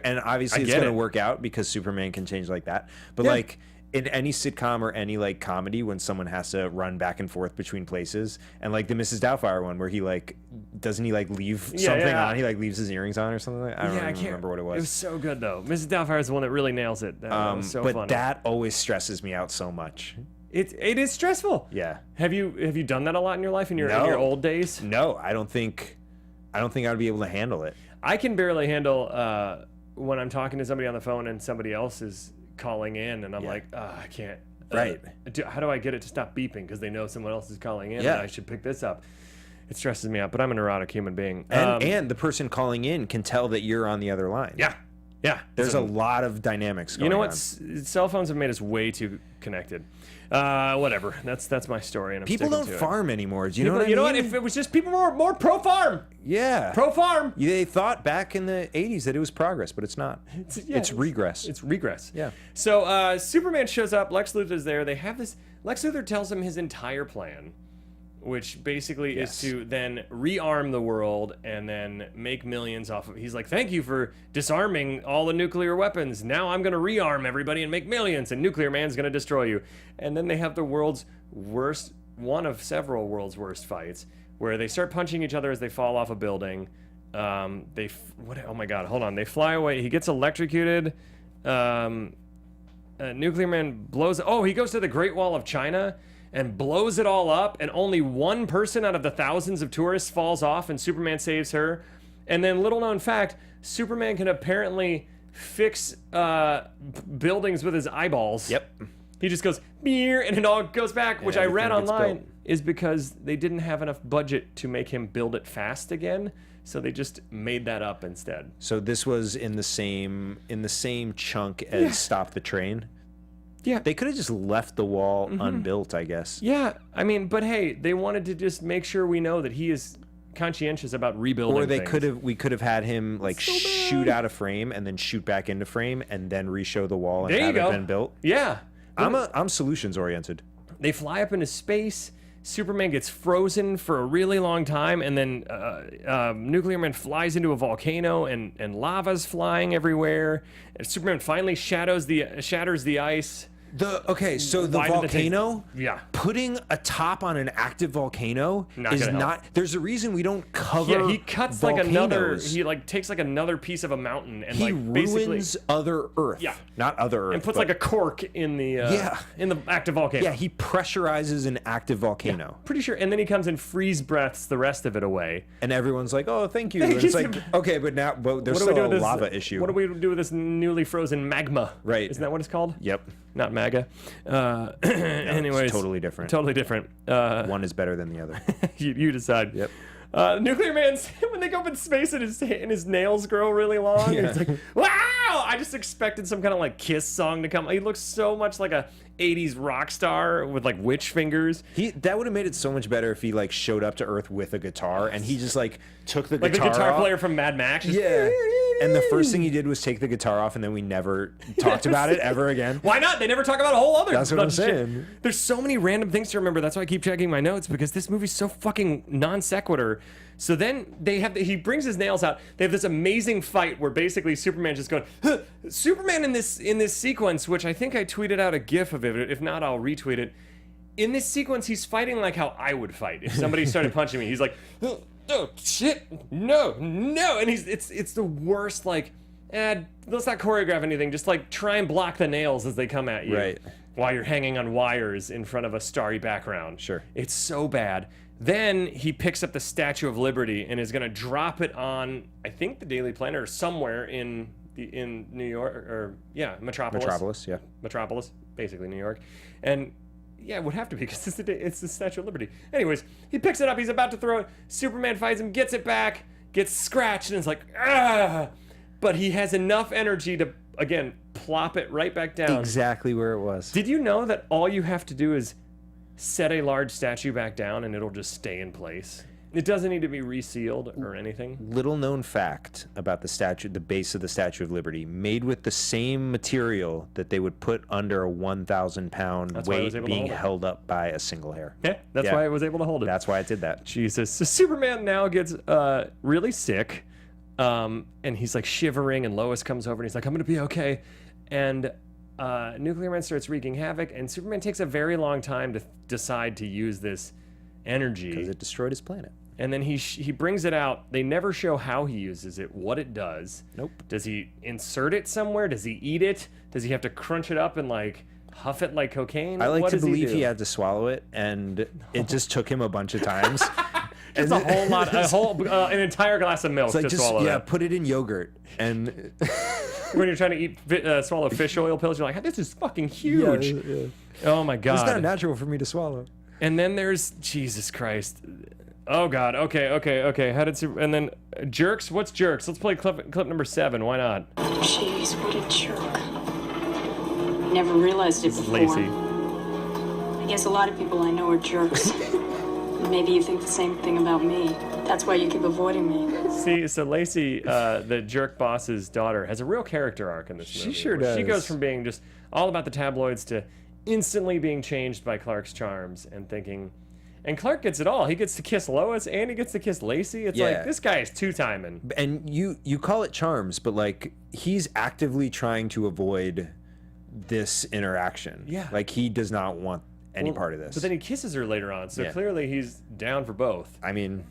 and obviously it's going to work out because Superman can change like that. But like in any sitcom or any like comedy, when someone has to run back and forth between places, and like the Mrs. Doubtfire one where he like, doesn't he like leave something on? He like leaves his earrings on or something like that. I don't remember what it was. It was so good though. Mrs. Doubtfire is the one that really nails it. That was so funny. That always stresses me out so much. It is stressful. Yeah. Have you done that a lot in your life in your old days? No, I don't think I'd be able to handle it. I can barely handle when I'm talking to somebody on the phone and somebody else is calling in, and I'm like, I can't. Right. How do I get it to stop beeping because they know someone else is calling in? Yeah. And I should pick this up. It stresses me out, but I'm a neurotic human being. And the person calling in can tell that you're on the other line. Yeah. There's a lot lot of dynamics going on. You know what? Cell phones have made us way too connected. Whatever. That's my story, and I'm people don't sticking to farm it. anymore. Do you know what I mean? You know what? If it was just people were more pro farm. Yeah. Pro farm. They thought back in the 80s that it was progress, but it's not. It's regress. It's regress. Yeah. So Superman shows up. Lex Luthor's there. They have this. Lex Luthor tells him his entire plan, which basically is to then rearm the world and then make millions off of. He's like, thank you for disarming all the nuclear weapons. Now I'm going to rearm everybody and make millions, and Nuclear Man's going to destroy you. And then they have the world's worst, one of several world's worst fights, where they start punching each other as they fall off a building. Oh my god, hold on. They fly away. He gets electrocuted. Nuclear Man blows. Oh, he goes to the Great Wall of China and blows it all up, and only one person out of the thousands of tourists falls off, and Superman saves her. And then, little known fact, Superman can apparently fix buildings with his eyeballs. Yep. He just goes, beer, and it all goes back, which I read online is because they didn't have enough budget to make him build it fast again, so they just made that up instead. So this was in the same chunk as Stop the Train. Yeah. They could have just left the wall unbuilt, I guess. Yeah, I mean, but hey, they wanted to just make sure we know that he is conscientious about rebuilding Or things. we could have had him like shoot out of frame and then shoot back into frame and then re-show the wall and have it been built. Yeah. I'm solutions oriented. They fly up into space. Superman gets frozen for a really long time, and then Nuclear Man flies into a volcano, and lava's flying everywhere. And Superman finally shatters the ice. The volcano, putting a top on an active volcano is not. There's a reason we don't cover. Yeah, he cuts volcanoes. He takes another piece of a mountain and he basically ruins other Earth. Yeah, not other Earth, and puts like a cork in the in the active volcano. Yeah, he pressurizes an active volcano. Yeah, pretty sure. And then he comes and freeze breaths the rest of it away. And everyone's like, "Oh, thank you." And it's like, okay, but there's still a lava issue. What do we do with this newly frozen magma? Right? Isn't that what it's called? Yep. Not MAGA. Anyways, it's totally different. Totally different. One is better than the other. you decide. Yep. Nuclear Man's when they go up in space and his nails grow really long. And it's like, wow! I just expected some kind of like Kiss song to come. He looks so much like a 80s rock star with like witch fingers. That would have made it so much better if he like showed up to Earth with a guitar and he just like took the like guitar the guitar off. player from Mad Max. Yeah. And the first thing he did was take the guitar off, and then we never talked about it ever again. Why not? They never talk about a whole other. That's what I'm saying. There's so many random things to remember. That's why I keep checking my notes, because this movie's so fucking non sequitur. So then he brings his nails out. They have this amazing fight where basically Superman just going, huh. Superman in this sequence, which I think I tweeted out a GIF of it. If not, I'll retweet it. In this sequence, he's fighting like how I would fight if somebody started punching me. He's like, oh shit, no, and it's the worst. Like, let's not choreograph anything. Just like try and block the nails as they come at you, right? While you're hanging on wires in front of a starry background. Sure, it's so bad. Then he picks up the Statue of Liberty and is gonna drop it on, I think, the Daily Planet or somewhere in New York or Metropolis. Metropolis, basically New York, and. Yeah, it would have to be because it's the Statue of Liberty. Anyways, he picks it up. He's about to throw it. Superman fights him, gets it back. gets scratched and it's like, ah! But he has enough energy to, again, plop it right back down. Exactly where it was. Did you know that all you have to do is set a large statue back down and it'll just stay in place? It doesn't need to be resealed or anything. Little known fact about the statue, the base of the Statue of Liberty, made with the same material that they would put under a 1,000-pound weight being held up by a single hair. Yeah, that's why I was able to hold it. That's why it did that. Jesus. So Superman now gets really sick, and he's like shivering, and Lois comes over and he's like, I'm gonna be okay. And Nuclear Man starts wreaking havoc, and Superman takes a very long time to decide to use this energy. Because it destroyed his planet. And then he brings it out. They never show how he uses it, what it does. Nope. Does he insert it somewhere? Does he eat it? Does he have to crunch it up and like huff it like cocaine? I like what to does believe do? he had to swallow it, and it just took him a bunch of times. Just an entire glass of milk It's like to just swallow that. put it in yogurt, and When you're trying to swallow fish oil pills, you're like, this is fucking huge. Oh my God. it's not natural for me to swallow. And then there's Jesus Christ. Oh God. Okay. How did and then jerks? What's jerks? Let's play clip number 7. Why not? Jeez, what a jerk. Never realized it before. Lacey. I guess a lot of people I know are jerks. Maybe you think the same thing about me. That's why you keep avoiding me. See, so Lacey, the jerk boss's daughter, has a real character arc in this movie. She sure does. She goes from being just all about the tabloids to instantly being changed by Clark's charms and thinking. And Clark gets it all. He gets to kiss Lois and he gets to kiss Lacey. It's like, this guy is two-timing. And you call it charms, but like he's actively trying to avoid this interaction. Yeah. Like he does not want any part of this. But then he kisses her later on, so clearly he's down for both. I mean,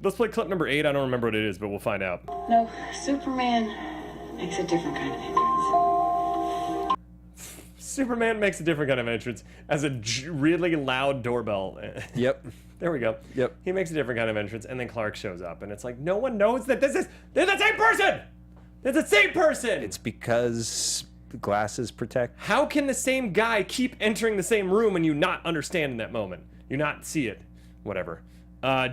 let's play clip number 8. I don't remember what it is, but we'll find out. No, Superman makes a different kind of entrance. Superman makes a different kind of entrance as a really loud doorbell. Yep. There we go. Yep. He makes a different kind of entrance, and then Clark shows up, and it's like, no one knows that they're the same person! They're the same person! It's because glasses protect. How can the same guy keep entering the same room and you not understand in that moment? You not see it. Whatever.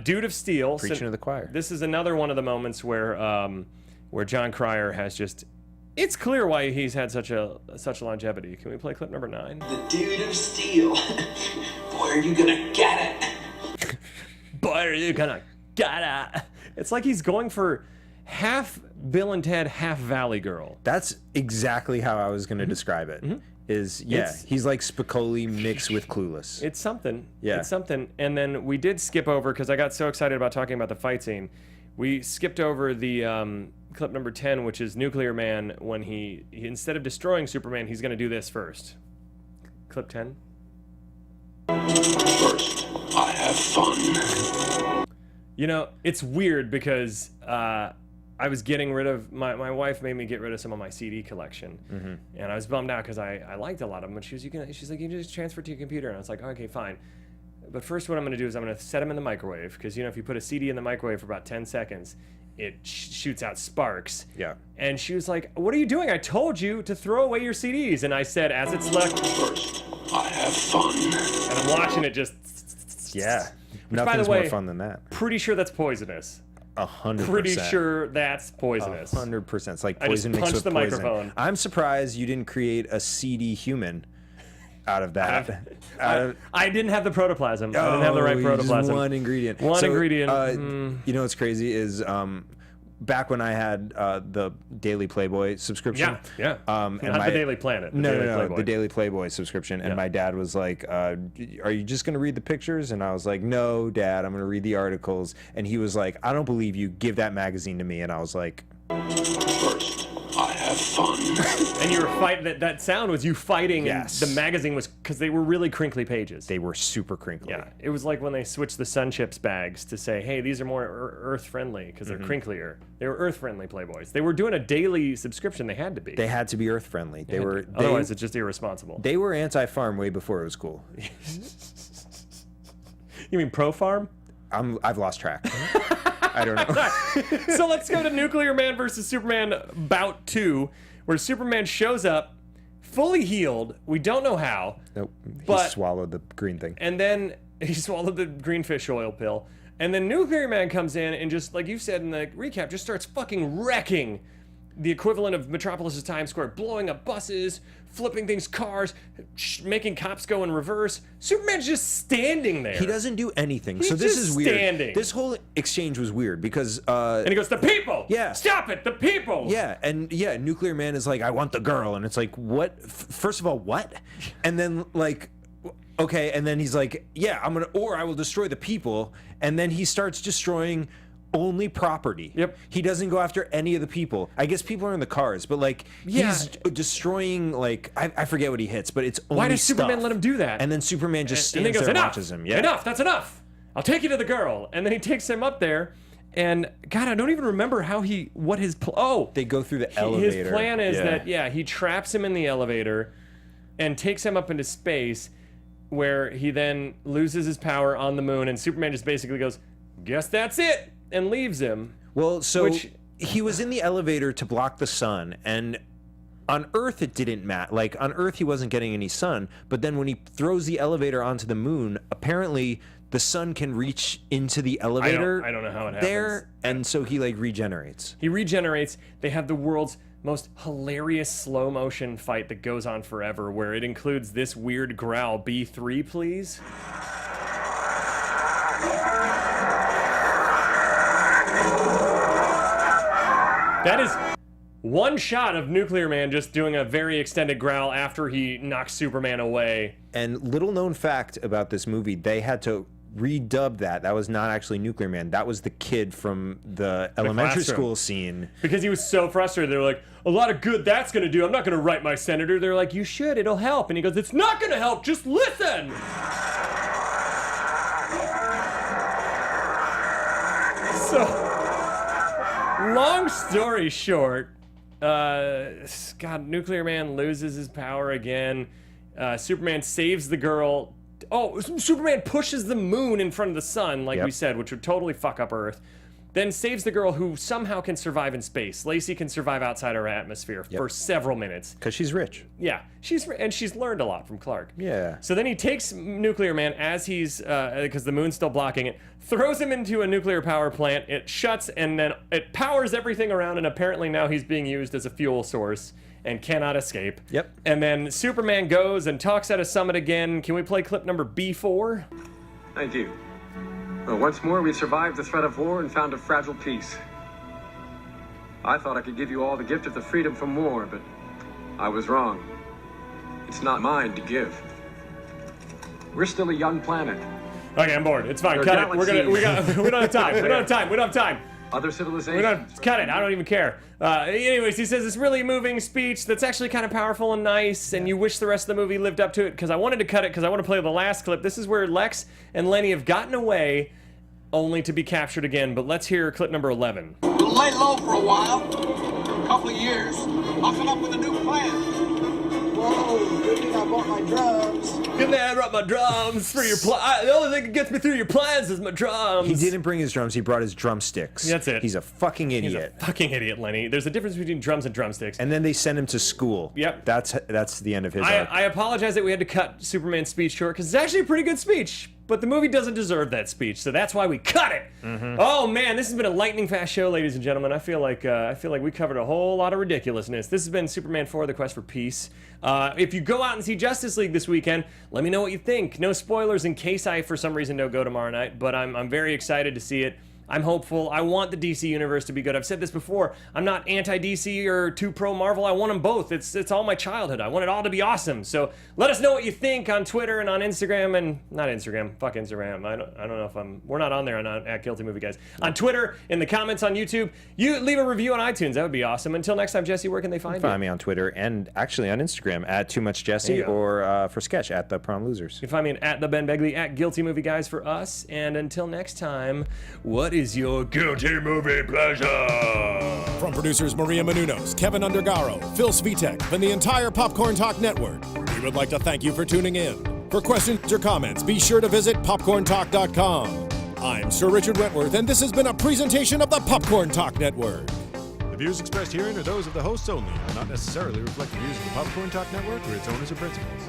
Dude of Steel. Preaching to the choir. This is another one of the moments where John Cryer has just... It's clear why he's had such longevity. Can we play clip number 9? The Dude of Steel. Boy, are you gonna get it? Boy, are you gonna get it? It's like he's going for half Bill and Ted, half Valley Girl. That's exactly how I was going to describe it. He's like Spicoli mixed with Clueless. It's something. Yeah. It's something. And then we did skip over, because I got so excited about talking about the fight scene, we skipped over the clip number 10, which is Nuclear Man when he instead of destroying Superman, he's going to do this first. Clip 10. First, I have fun. You know, it's weird because I was getting rid of my wife made me get rid of some of my CD collection, and I was bummed out because I liked a lot of them. But she's like, you can just transfer to your computer, and I was like, okay, fine. But first, what I'm going to do is I'm going to set them in the microwave, because if you put a CD in the microwave for about 10 seconds, it shoots out sparks. Yeah. And she was like, what are you doing? I told you to throw away your CDs. And I said, as it's left. First, I have fun. And I'm watching it just. Yeah. Which, by Nothing's the way, more fun than that. Pretty sure that's poisonous. 100%. Pretty sure that's poisonous. 100%. It's like I just poison mixed punched with the poison. microphone. I'm surprised you didn't create a CD human out of that. I didn't have the protoplasm. I didn't have the right protoplasm. Just one ingredient. You know what's crazy is back when I had the Daily Playboy subscription. Yeah. And Not the Daily Planet. No, the Daily Playboy subscription. And my dad was like, are you just going to read the pictures? And I was like, no, Dad, I'm going to read the articles. And he was like, I don't believe you. Give that magazine to me. And I was like... First, I have fun. And you were fighting. That sound was you fighting. Yes. And the magazine was, because they were really crinkly pages. They were super crinkly. Yeah. It was like when they switched the Sun Chips bags to say, hey, these are more Earth friendly because they're crinklier. They were Earth friendly Playboys. They were doing a daily subscription. They had to be. They had to be Earth friendly. Otherwise, it's just irresponsible. They were anti-farm way before it was cool. You mean pro-farm? I've lost track. I don't know. So let's go to Nuclear Man versus Superman Bout 2, where Superman shows up fully healed. We don't know how. Nope. But he swallowed the green thing. And then he swallowed the green fish oil pill. And then Nuclear Man comes in and just, like you said in the recap, just starts fucking wrecking the equivalent of Metropolis' Times Square, blowing up buses, flipping things, cars, making cops go in reverse. Superman's just standing there. He doesn't do anything. He's so this just is weird. standing. This whole exchange was weird because and he goes, the people! Yeah. Stop it, the people! Yeah, and yeah, Nuclear Man is like, I want the girl, and it's like, what? First of all, what? And then like, okay, and then he's like, yeah, I will destroy the people, and then he starts destroying only property. Yep. He doesn't go after any of the people. I guess people are in the cars, but like he's destroying like I forget what he hits, but it's only Why does stuff. Superman let him do that? And then Superman just and stands goes, there and enough, watches him. Yeah. Enough, that's enough. I'll take you to the girl. And then he takes him up there. And God, I don't even remember what his they go through the elevator. His plan is that he traps him in the elevator and takes him up into space, where he then loses his power on the moon, and Superman just basically goes, guess that's it, and leaves him. Well, so he was in the elevator to block the sun, and on Earth it didn't matter. Like on Earth he wasn't getting any sun, but then when he throws the elevator onto the moon, apparently the sun can reach into the elevator. I don't know how it there, happens. and so he like regenerates. He regenerates. They have the world's most hilarious slow motion fight that goes on forever, where it includes this weird growl. B3, please. That is one shot of Nuclear Man just doing a very extended growl after he knocks Superman away. And little known fact about this movie, they had to redub that. That was not actually Nuclear Man. That was the kid from the elementary classroom. school scene. Because he was so frustrated. They were like, a lot of good that's going to do. I'm not going to write my senator. They're like, you should. It'll help. And he goes, it's not going to help. Just listen. So, long story short, God, Nuclear Man loses his power again. Superman saves the girl. Oh, Superman pushes the moon in front of the sun, like we said, which would totally fuck up Earth. Then saves the girl, who somehow can survive in space. Lacey can survive outside our atmosphere for several minutes. Because she's rich. Yeah, she's learned a lot from Clark. Yeah. So then he takes Nuclear Man as he's, because the moon's still blocking it, throws him into a nuclear power plant. It shuts, and then it powers everything around, and apparently now he's being used as a fuel source and cannot escape. Yep. And then Superman goes and talks at a summit again. Can we play clip number B4? Thank you. Well, once more, we survived the threat of war and found a fragile peace. I thought I could give you all the gift of the freedom from war, but I was wrong. It's not mine to give. We're still a young planet. Okay, I'm bored. It's fine. Cut it. We don't have time. We don't have time. Other civilizations. Cut it. I don't even care. Anyways, he says this really moving speech that's actually kind of powerful and nice, and you wish the rest of the movie lived up to it, because I wanted to cut it because I want to play the last clip. This is where Lex and Lenny have gotten away, only to be captured again. But let's hear clip number 11. We'll lay low for a while. A couple of years. I'll come up with a new plan. Whoa, good thing I bought my drums. Good thing I brought my drums for your the only thing that gets me through your plans is my drums. He didn't bring his drums. He brought his drumsticks. That's it. He's a fucking idiot. He's a fucking idiot, Lenny. There's a difference between drums and drumsticks. And then they send him to school. Yep. That's the end of his arc. I apologize that we had to cut Superman's speech short, because it's actually a pretty good speech. But the movie doesn't deserve that speech, so that's why we cut it. Mm-hmm. Oh man, this has been a lightning fast show, ladies and gentlemen. I feel like we covered a whole lot of ridiculousness. This has been Superman 4: The Quest for Peace. If you go out and see Justice League this weekend, let me know what you think. No spoilers in case I, for some reason, don't go tomorrow night. But I'm very excited to see it. I'm hopeful. I want the DC universe to be good. I've said this before. I'm not anti-DC or too pro-Marvel. I want them both. It's all my childhood. I want it all to be awesome. So let us know what you think on Twitter and on Instagram, and not Instagram. Fuck Instagram. I don't know if we're not on there at Guilty Movie Guys. On Twitter, in the comments on YouTube, you leave a review on iTunes. That would be awesome. Until next time, Jesse, where can they find you? Find me on Twitter and actually on Instagram at Too Much Jesse, or for sketch at The Prom Losers. You can find me at the Ben Begley, at Guilty Movie Guys for us. And until next time, what is your guilty movie pleasure? From producers Maria Menounos, Kevin Undergaro, Phil Svitek, and the entire Popcorn Talk Network, we would like to thank you for tuning in. For questions or comments, be sure to visit popcorntalk.com. I'm Sir Richard Wentworth, and this has been a presentation of the Popcorn Talk Network. The views expressed herein are those of the hosts only and not necessarily reflect the views of the Popcorn Talk Network or its owners or principals.